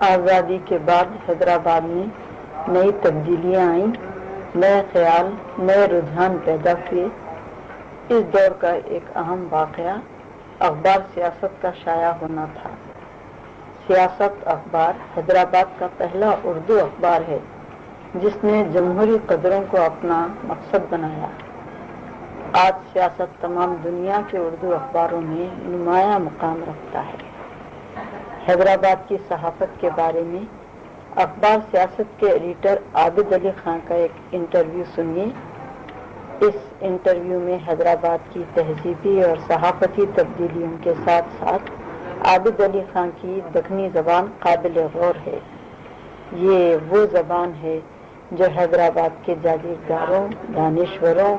آزادی کے بعد حیدرآباد میں نئی تبدیلیاں آئیں، نئے خیال، نئے رجحان پیدا ہوئے۔ اس دور کا ایک اہم واقعہ اخبار سیاست کا شائع ہونا تھا۔ سیاست اخبار حیدرآباد کا پہلا اردو اخبار ہے جس نے جمہوری قدروں کو اپنا مقصد بنایا۔ آج سیاست تمام دنیا کے اردو اخباروں میں نمایاں مقام رکھتا ہے۔ حیدرآباد کی صحافت کے بارے میں اخبار سیاست کے ایڈیٹر عابد علی خان کا ایک انٹرویو سنیے۔ اس انٹرویو میں حیدرآباد کی تہذیبی اور صحافتی تبدیلیوں کے ساتھ ساتھ عابد علی خان کی دکنی زبان قابل غور ہے۔ یہ وہ زبان ہے جو حیدرآباد کے جاگیرداروں، دانشوروں،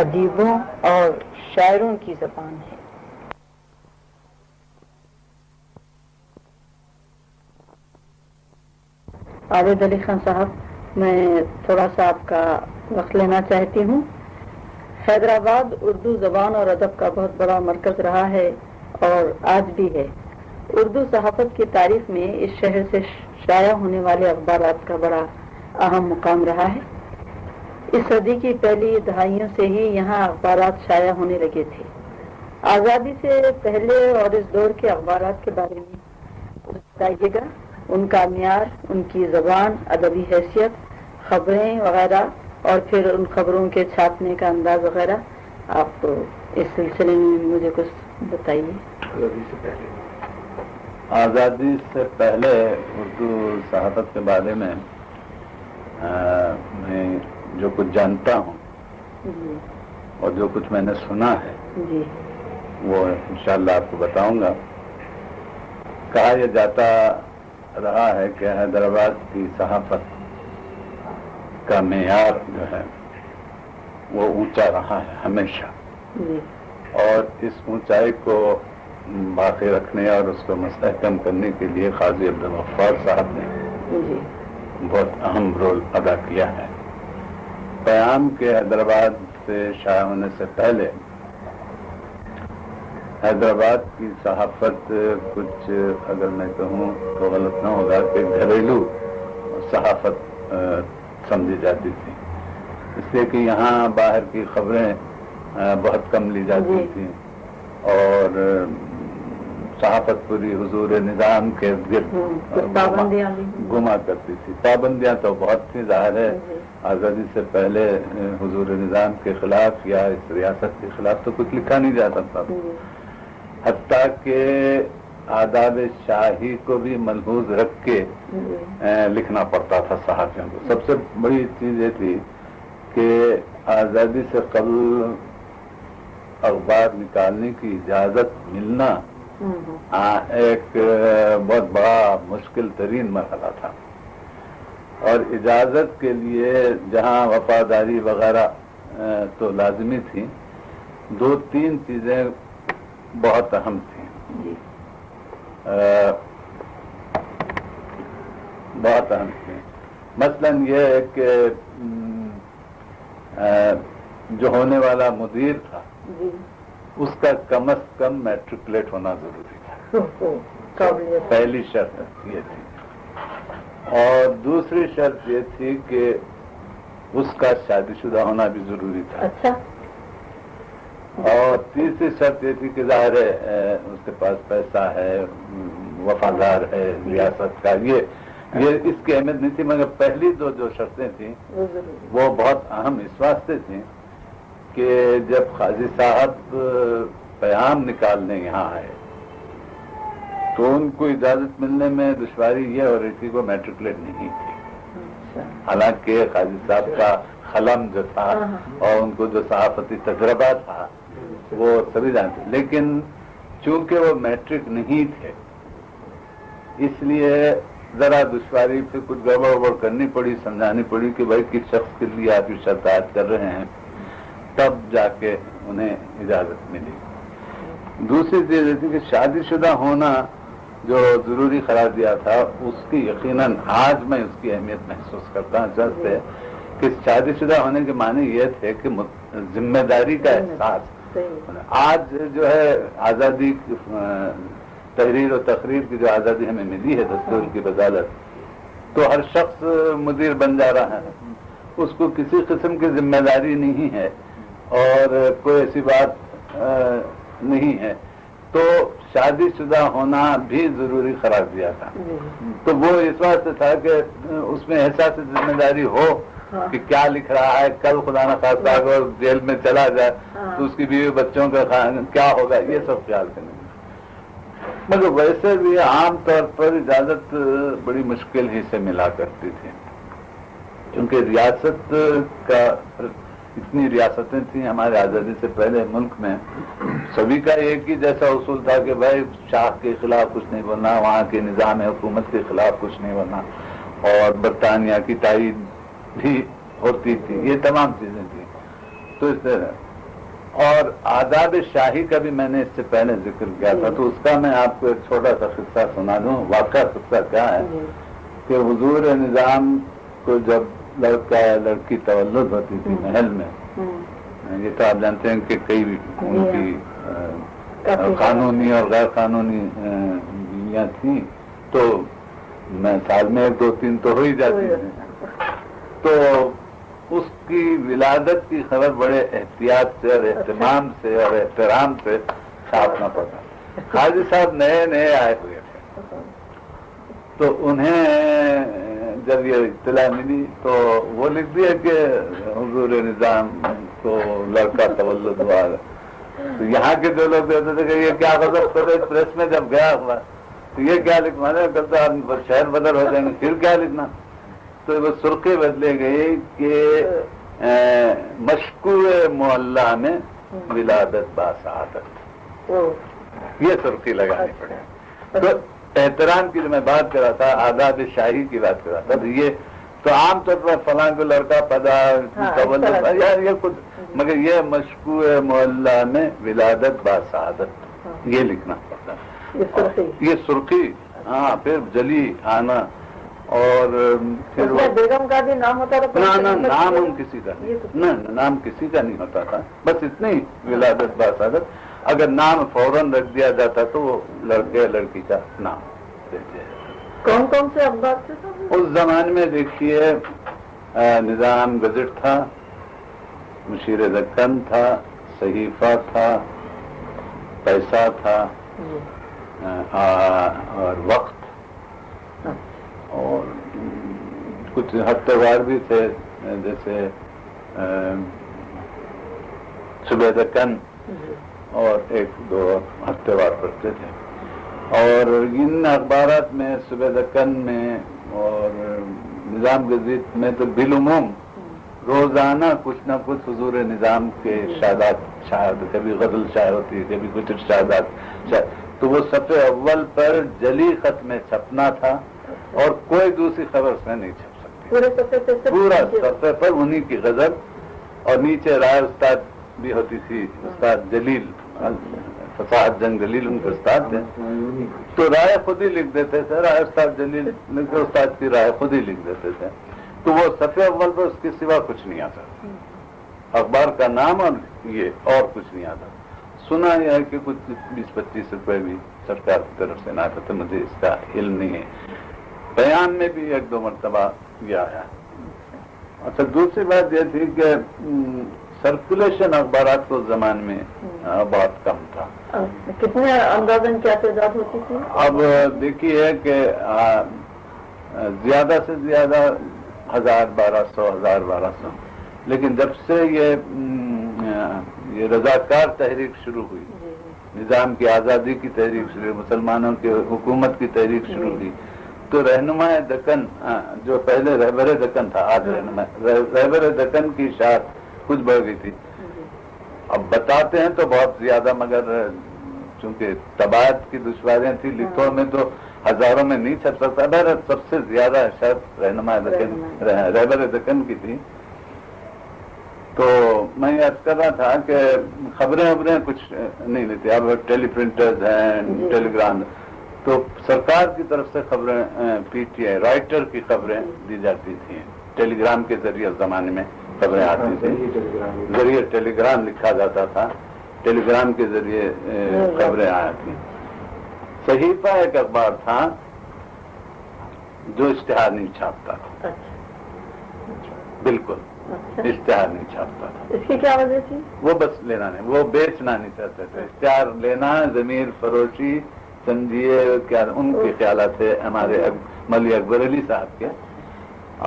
ادیبوں اور شاعروں کی زبان ہے۔ عابد علی خان صاحب، میں تھوڑا سا آپ کا وقت لینا چاہتی ہوں۔ حیدرآباد اردو زبان اور ادب کا بہت بڑا مرکز رہا ہے اور آج بھی ہے۔ اردو صحافت کی تاریخ میں اس شہر سے شائع ہونے والے اخبارات کا بڑا اہم مقام رہا ہے۔ اس صدی کی پہلی دہائیوں سے ہی یہاں اخبارات شائع ہونے لگے تھے۔ آزادی سے پہلے اور اس دور کے اخبارات کے بارے میں بتائیے گا، ان کا معیار، ان کی زبان، ادبی حیثیت، خبریں وغیرہ، اور پھر ان خبروں کے چھاپنے کا انداز وغیرہ۔ آپ اس سلسلے میں مجھے کچھ بتائیے۔ آزادی سے پہلے اردو صحافت کے بارے میں میں جو کچھ جانتا ہوں جی، اور جو کچھ میں نے سنا ہے جی، وہ انشاءاللہ آپ کو بتاؤں گا۔ کہا یہ جاتا رہا ہے کہ حیدرآباد کی صحافت کا معیار جو ہے وہ اونچا رہا ہے ہمیشہ، جی، اور اس اونچائی کو باقی رکھنے اور اس کو مستحکم کرنے کے لیے قاضی عبدالغفار صاحب نے جی، بہت اہم رول ادا کیا ہے۔ پیام کے حیدرآباد سے شائع ہونے سے پہلے حیدرآباد کی صحافت کچھ، اگر میں کہوں تو غلط نہ ہوگا، کہ گھریلو صحافت سمجھی جاتی تھی، اس لیے کہ یہاں باہر کی خبریں بہت کم لی جاتی تھیں اور صحافت پوری حضور نظام کے گرد گھما کرتی تھی۔ پابندیاں تو بہت تھیں، ظاہر ہے آزادی سے پہلے حضور نظام کے خلاف یا اس ریاست کے خلاف تو کچھ لکھا نہیں جاتا تھا، حتیٰ کہ آداب شاہی کو بھی ملحوظ رکھ کے لکھنا پڑتا تھا صحافیوں کو۔ سب سے بڑی چیز یہ تھی کہ آزادی سے قبل اخبار نکالنے کی اجازت ملنا ایک بہت بڑا مشکل ترین مرحلہ تھا، اور اجازت کے لیے جہاں وفاداری وغیرہ تو لازمی تھی، دو تین چیزیں بہت اہم تھیں، بہت اہم تھیں۔ مثلاً یہ ہے کہ جو ہونے والا مدیر تھا اس کا کم از کم میٹرکولیٹ ہونا ضروری تھا، پہلی شرط یہ تھی، اور دوسری شرط یہ تھی کہ اس کا شادی شدہ ہونا بھی ضروری تھا۔ اچھا، اور تیسری شرط یہ تھی کہ ظاہر ہے اس کے پاس پیسہ ہے، وفادار ہے ریاست کا۔ یہ اس کی اہمیت نہیں تھی، مگر پہلی دو جو شرطیں تھیں وہ بہت اہم اس واسطے تھیں کہ جب قاضی صاحب پیام نکالنے یہاں آئے تو ان کو اجازت ملنے میں دشواری یہ ہو رہی تھی کہ وہ میٹرکولیٹ نہیں تھی، حالانکہ قاضی صاحب کا قلم جو تھا اور ان کو جو صحافتی تجربہ تھا وہ سبھی جانتے، لیکن چونکہ وہ میٹرک نہیں تھے اس لیے ذرا دشواری، پھر کچھ گڑبڑ وڑبڑ کرنی پڑی، سمجھانی پڑی کہ بھائی کس شخص کے لیے آپ یہ شرط عائد کر رہے ہیں، تب جا کے انہیں اجازت ملی۔ دوسری چیز یہ تھی کہ شادی شدہ ہونا جو ضروری قرار دیا تھا، اس کی یقیناً آج میں اس کی اہمیت محسوس کرتا ہوں، جس سے کہ شادی شدہ ہونے کے معنی یہ تھے کہ ذمہ داری کا احساس۔ آج جو ہے آزادی تحریر و تقریر کی جو آزادی ہمیں ملی ہے دستور کی بدولت، تو ہر شخص مدیر بن جا رہا ہے، اس کو کسی قسم کی ذمہ داری نہیں ہے اور کوئی ایسی بات نہیں ہے، تو شادی شدہ ہونا بھی ضروری قرار دیا تھا۔ تو وہ اس واسطے تھا کہ اس میں احساس ذمہ داری ہو کہ کیا لکھ رہا ہے، کل خدا نہ خواستہ اگر جیل میں چلا جائے تو اس کی بیوی بچوں کا کیا ہوگا، یہ سب خیال کرنے۔ مگر ویسے بھی عام طور پر اجازت بڑی مشکل ہی سے ملا کرتی تھی، کیونکہ ریاست کا اتنی ریاستیں تھیں ہمارے آزادی سے پہلے ملک میں، سبھی کا ایک ہی جیسا اصول تھا کہ بھائی شاہ کے خلاف کچھ نہیں بولنا، وہاں کے نظام حکومت کے خلاف کچھ نہیں بولنا، اور برطانیہ کی تائید بھی ہوتی تھی، یہ تمام چیزیں تھیں۔ تو اس طرح، اور آداب شاہی کا بھی میں نے اس سے پہلے ذکر کیا تھا، تو اس کا میں آپ کو ایک چھوٹا سا قصہ سنا دوں۔ واقعہ قصہ کیا ہے کہ حضور نظام کو جب لڑکا یا لڑکی تولد ہوتی تھی محل میں، یہ تو آپ جانتے ہیں کہ کئی ان کی قانونی اور غیر قانونی بیویاں تھیں، تو میں سال میں 2-3 تو ہو ہی جاتی تھی، تو اس کی ولادت کی خبر بڑے احتیاط سے اور اہتمام سے اور احترام سے چھاپنا پڑا۔ قاضی صاحب نئے نئے آئے ہوئے تھے، تو انہیں جب یہ اطلاع ملی تو وہ لکھ دیا کہ حضور نظام کو لڑکا تولد ہوا۔ تو یہاں کے جو لوگ کہتے تھے کہ یہ کیا غضب کر رہے، پریس میں جب گیا ہوا تو یہ کیا لکھنا ہے، کرتا شہر بدل ہو جائیں گے، پھر کیا لکھنا؟ تو وہ سرخی بدلے گئی کہ مشکوع معلّہ میں ولادت باسعادت، یہ سرخی لگانی پڑے۔ تو احترام کی جو میں بات کر رہا تھا، آداب شاہی کی بات کر رہا تھا، تو عام طور پر فلاں کو لڑکا پیدا یار یہ کچھ، مگر یہ مشکوع معلّہ میں ولادت باسعادت یہ لکھنا پڑتا، یہ سرخی۔ ہاں، پھر جلی آنا، اور پھر بیگم کا بھی نام ہوتا تھا؟ نہ نام ہم کسی کا نہیں، نہ نام کسی کا نہیں ہوتا تھا، بس اتنی ولادت باسعادت۔ اگر نام فوراً رکھ دیا جاتا تو وہ لڑکے لڑکی کا نام دیتے۔ کون کون سے اخبار تھے اس زمانے میں دیکھیے، نظام گزٹ تھا، مشیر دکن تھا، صحیفہ تھا، پیسہ تھا، اور وقت، اور کچھ ہفتے وار بھی تھے، جیسے صبح دکن، اور 1-2 ہفتے وار پڑھتے تھے۔ اور ان اخبارات میں صبح دکن میں اور نظام گزٹ میں تو بالعموم روزانہ کچھ نہ کچھ حضور نظام کے ارشادات شاید، کبھی غزل شائع ہوتی، کبھی کچھ ارشادات شائع، تو وہ صفحے اول پر جلی خط میں چھپنا تھا، اور کوئی دوسری خبر سے نہیں چھپ سکتی، پورا صفحے پر انہی کی غزل، اور نیچے رائے استاد بھی ہوتی تھی، استاد جلیل، فصاحت جنگ جلیل ان کے استاد تھے، تو رائے خود ہی لکھ دیتے تھے، رائے استاد جلیل لکھ کے استاد کی رائے خود ہی لکھ دیتے تھے، تو وہ صفحے اول پر اس کے سوا کچھ نہیں آتا، اخبار کا نام اور یہ اور کچھ نہیں آتا۔ سنا یہ ہے کہ کچھ 20-25 روپے بھی سرکار کی طرف سے نہ آتا تھا، مجھے اس کا علم نہیں ہے۔ بیان میں بھی 1-2 مرتبہ یہ آیا۔ اچھا، دوسری بات یہ تھی کہ سرکولیشن اخبارات کو زمان میں بہت کم تھا۔ کتنے اندازاً کیا تعداد ہوتی تھی؟ اب دیکھیے کہ زیادہ سے زیادہ 1000-1200، لیکن جب سے یہ رضاکار تحریک شروع ہوئی، نظام کی آزادی کی تحریک شروع ہوئی، مسلمانوں کی حکومت کی تحریک شروع ہوئی، تو رہنما دکن، جو پہلے رہبر دکن تھا، آج رہبر دکن کی اشاعت کچھ بڑھ گئی تھی۔ اب بتاتے ہیں تو بہت زیادہ، مگر چونکہ طباعت کی دشواریاں تھی، لکھوں میں تو ہزاروں میں نہیں چھپ سکتا، بہرحال سب سے زیادہ اشاعت رہنما دکن، رہبر دکن کی تھی۔ تو میں یہ عرض کر رہا تھا کہ خبریں کچھ نہیں لیتے، اب ٹیلی پرنٹرز ہیں، ٹیلی گرام، تو سرکار کی طرف سے خبریں PTI رائٹر کی خبریں دی جاتی تھیں، ٹیلی گرام کے ذریعے زمانے میں خبریں آتی تھیں، ذریعے ٹیلی گرام لکھا جاتا تھا، ٹیلی گرام کے ذریعے خبریں آتی تھیں۔ صحیفہ ایک اخبار تھا جو اشتہار نہیں چھاپتا تھا، بالکل اشتہار نہیں چھاپتا تھا۔ اس کی کیا وجہ تھی؟ وہ بس لینا نہیں، وہ بیچنا نہیں چاہتے تھے، اشتہار لینا، ضمیر فروشی سمجھیے کیا ان کے خیالات تھے ہمارے مولوی اکبر علی صاحب کے۔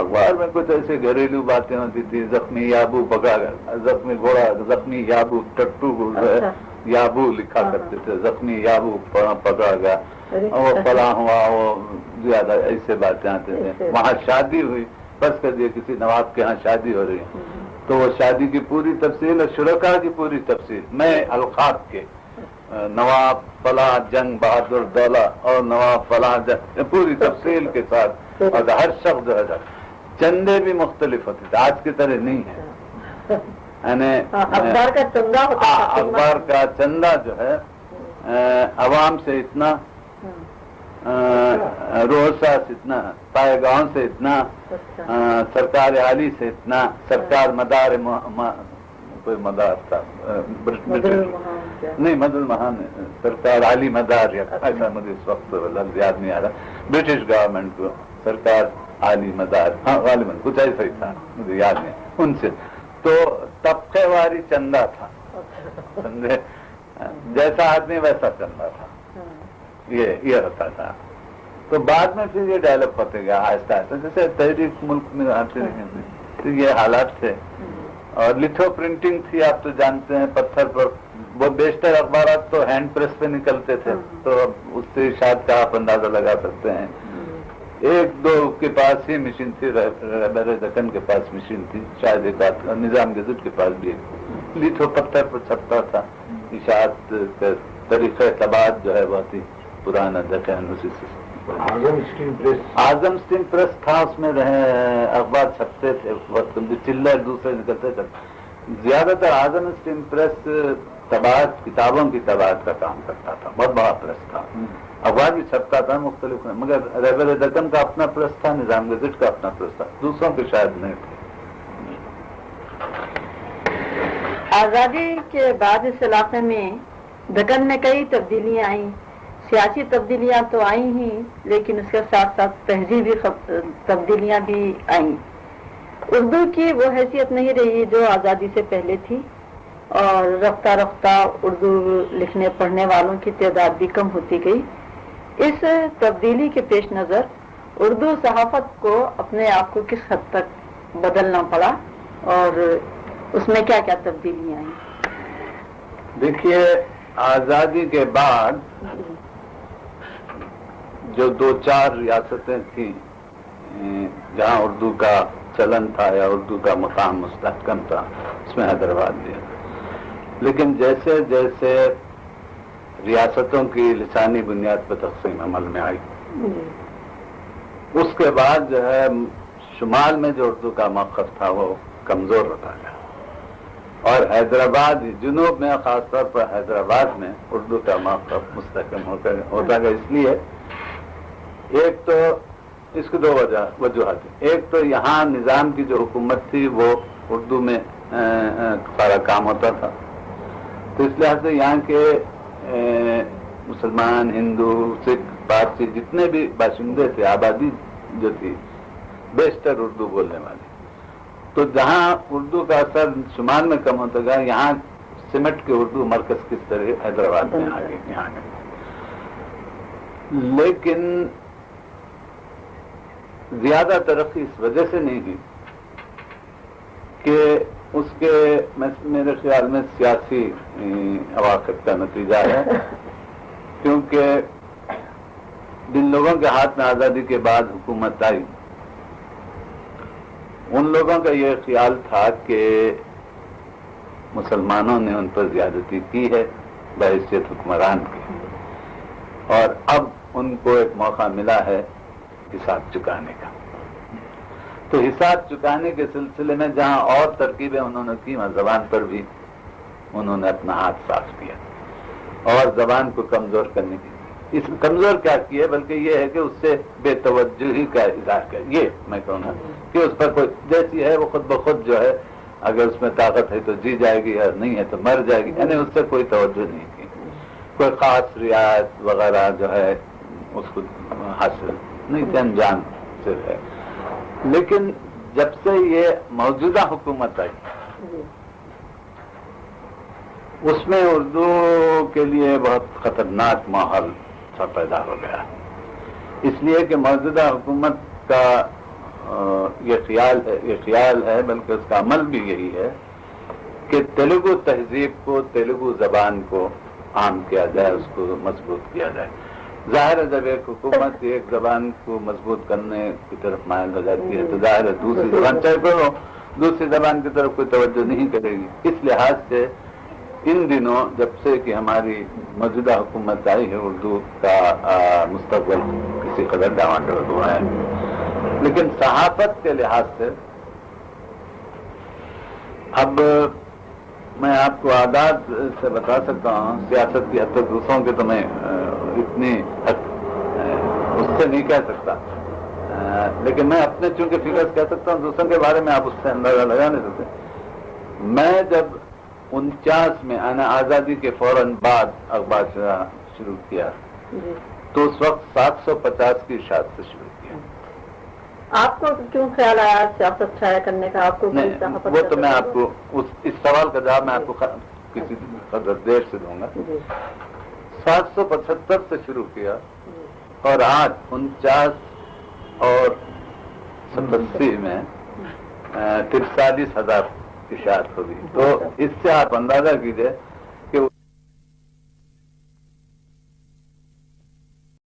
اخبار میں کچھ ایسے گھریلو باتیں ہوتی تھی، زخمی یابو پکا گیا، زخمی گھوڑا، زخمی یابو ٹٹو یابو لکھا کرتے تھے، زخمی یابو پکڑا گیا، وہ فلاں ہوا، وہ زیادہ ایسے باتیں آتے تھے۔ وہاں شادی ہوئی، بس کر دیے کسی نواب کے ہاں شادی ہو رہی ہے تو وہ شادی کی پوری تفصیل اور شرکا کی پوری تفصیل میں القاب کے نواب فلاں جنگ بہادر دولہ اور نواب فلاں جنگ پوری تفصیل کے ساتھ، اور ہر شخص جو ہے چندے بھی مختلف ہوتے تھے، آج کی طرح نہیں ہے، یعنی اخبار کا چندہ ہوتا ہے، اخبار کا چندہ جو ہے عوام سے اتنا، روسا سے اتنا، پائے گاؤں سے اتنا، سرکار عالی سے اتنا، سرکار مدار کوئی مدار تھا نہیں، مدر مہان سرکار عالی مدار، ایسا مجھے اس وقت لفظ یاد نہیں آ رہا، برٹش گورنمنٹ کو سرکار عالی مدار، ہاں غالباً کچھ ایسا ہی تھا، مجھے یاد نہیں، ان سے تو طبقے واری چندہ تھا، سمجھے، جیسا آدمی ویسا چندہ تھا، یہ ہوتا تھا۔ تو بعد میں پھر یہ ڈیولپ ہوتے گیا آہستہ آہستہ، جیسے تحریک ملک میں آتے رہے، یہ حالات تھے، اور لتھو پرنٹنگ تھی، آپ تو جانتے ہیں، پتھر پر، وہ بیشتر اخبارات تو ہینڈ پریس پہ نکلتے تھے، تو اس سے شاید کا آپ اندازہ لگا سکتے ہیں، ایک دو کے پاس ہی مشین تھی، رہبر دکن کے پاس مشین تھی، شاید ایک نظام گزٹ کے پاس بھی ایک، لتھو پتھر پر چھپتا تھا، اشاعت کا طریقہ طباعت جو ہے بہت ہی پرانا دکن، اسی سے اعظم اسٹیم پریس تھا، اس میں اخبار چھپتے تھے، وقت چلہ ایک دوسرے نکلتے تھے، زیادہ تر اعظم اسٹیم پریس طباعت، کتابوں کی طباعت کا کام کرتا تھا، بہت بڑا پریس تھا، اخبار بھی چھپتا تھا مختلف، مگر رہبر دکن کا اپنا پریس تھا، نظام گزٹ کا اپنا پریس تھا، دوسروں کے شاید نہیں تھے۔ آزادی کے بعد اس علاقے میں دکن میں کئی تبدیلیاں آئیں، سیاسی تبدیلیاں تو آئی ہی، لیکن اس کے ساتھ ساتھ تہذیبی تبدیلیاں بھی آئیں۔ اردو کی وہ حیثیت نہیں رہی جو آزادی سے پہلے تھی، اور رفتہ رفتہ اردو لکھنے پڑھنے والوں کی تعداد بھی کم ہوتی گئی۔ اس تبدیلی کے پیش نظر اردو صحافت کو اپنے آپ کو کس حد تک بدلنا پڑا، اور اس میں کیا کیا تبدیلیاں آئیں؟ دیکھیے، آزادی کے بعد جو دو چار ریاستیں تھیں جہاں اردو کا چلن تھا یا اردو کا مقام مستحکم تھا، اس میں حیدرآباد بھی ہے، لیکن جیسے جیسے ریاستوں کی لسانی بنیاد پر تقسیم عمل میں آئی، اس کے بعد جو ہے شمال میں جو اردو کا موقف تھا وہ کمزور ہوتا گیا، اور حیدرآباد جنوب میں، خاص طور پر حیدرآباد میں اردو کا موقف مستحکم ہوتا گیا۔ اس لیے ایک تو اس کی دو وجوہات ہیں، ایک تو یہاں نظام کی جو حکومت تھی وہ اردو میں سارا کام ہوتا تھا، تو اس لحاظ سے یہاں کے مسلمان، ہندو، سکھ، پارسی جتنے بھی باشندے تھے، آبادی جو تھی بیشتر اردو بولنے والی، تو جہاں اردو کا اثر شمال میں کم ہوتا گیا، یہاں سمٹ کے اردو مرکز کس طرح حیدرآباد میں آگے یہاں گئے، لیکن زیادہ ترقی اس وجہ سے نہیں ہوئی کہ اس کے میرے خیال میں سیاسی عواقب کا نتیجہ ہے، کیونکہ جن لوگوں کے ہاتھ میں آزادی کے بعد حکومت آئی، ان لوگوں کا یہ خیال تھا کہ مسلمانوں نے ان پر زیادتی کی ہے بحیثیت حکمران کی، اور اب ان کو ایک موقع ملا ہے حساب چکانے کا، تو حساب چکانے کے سلسلے میں جہاں اور ترکیبیں انہوں نے کی، وہاں زبان پر بھی انہوں نے اپنا ہاتھ صاف کیا، اور زبان کو کمزور کرنے کی، اس کمزور کیا کیا بلکہ یہ ہے کہ اس سے بے توجہی کا اظہار کیا، یہ میں کہوں گا کہ اس پر کوئی جیسی ہے وہ خود بخود جو ہے، اگر اس میں طاقت ہے تو جی جائے گی، اور نہیں ہے تو مر جائے گی، یعنی اس سے کوئی توجہ نہیں کی، کوئی خاص رعایت وغیرہ جو ہے اس کو حاصل نہیں تھی، انجان سے ہے. لیکن جب سے یہ موجودہ حکومت آئی جی اس میں اردو کے لیے بہت خطرناک ماحول سا پیدا ہو گیا، اس لیے کہ موجودہ حکومت کا یہ خیال ہے بلکہ اس کا عمل بھی یہی ہے کہ تیلگو تہذیب کو، تیلگو زبان کو عام کیا جائے، اس کو مضبوط کیا جائے. ظاہر ہے جب ایک حکومت ایک زبان کو مضبوط کرنے کی طرف مائل ہو جاتی ہے تو ظاہر ہے دوسری زبان چاہے کوئی ہو دوسری زبان کی طرف کوئی توجہ نہیں کرے گی. اس لحاظ سے ان دنوں جب سے کہ ہماری موجودہ حکومت آئی ہے اردو کا مستقبل کسی قدر ڈاواڈول ہوا ہے. لیکن صحافت کے لحاظ سے اب میں آپ کو اعداد سے بتا سکتا ہوں، سیاست کی حد تک دوسروں کے تو میں اتنی اس سے نہیں کہہ سکتا، لیکن میں اپنے چونکہ فگرز کہہ سکتا ہوں، دوسروں کے بارے میں آپ اس سے اندازہ لگا نہیں سکتے. میں جب 49 میں آزادی کے فوراً بعد اخبار شروع کیا تو اس وقت 750 کی اشاعت سے شروع کیا. آپ کو کیوں خیال آیا سیاست شائع کرنے کا؟ آپ کو وہ تو میں آپ کو اس سوال کا جواب میں آپ کو کسی قدر دیر سے دوں گا. 775 سے شروع کیا اور آج 49 اور 87 میں 43,000 اشاعت ہوگی. تو اس سے آپ اندازہ کیجئے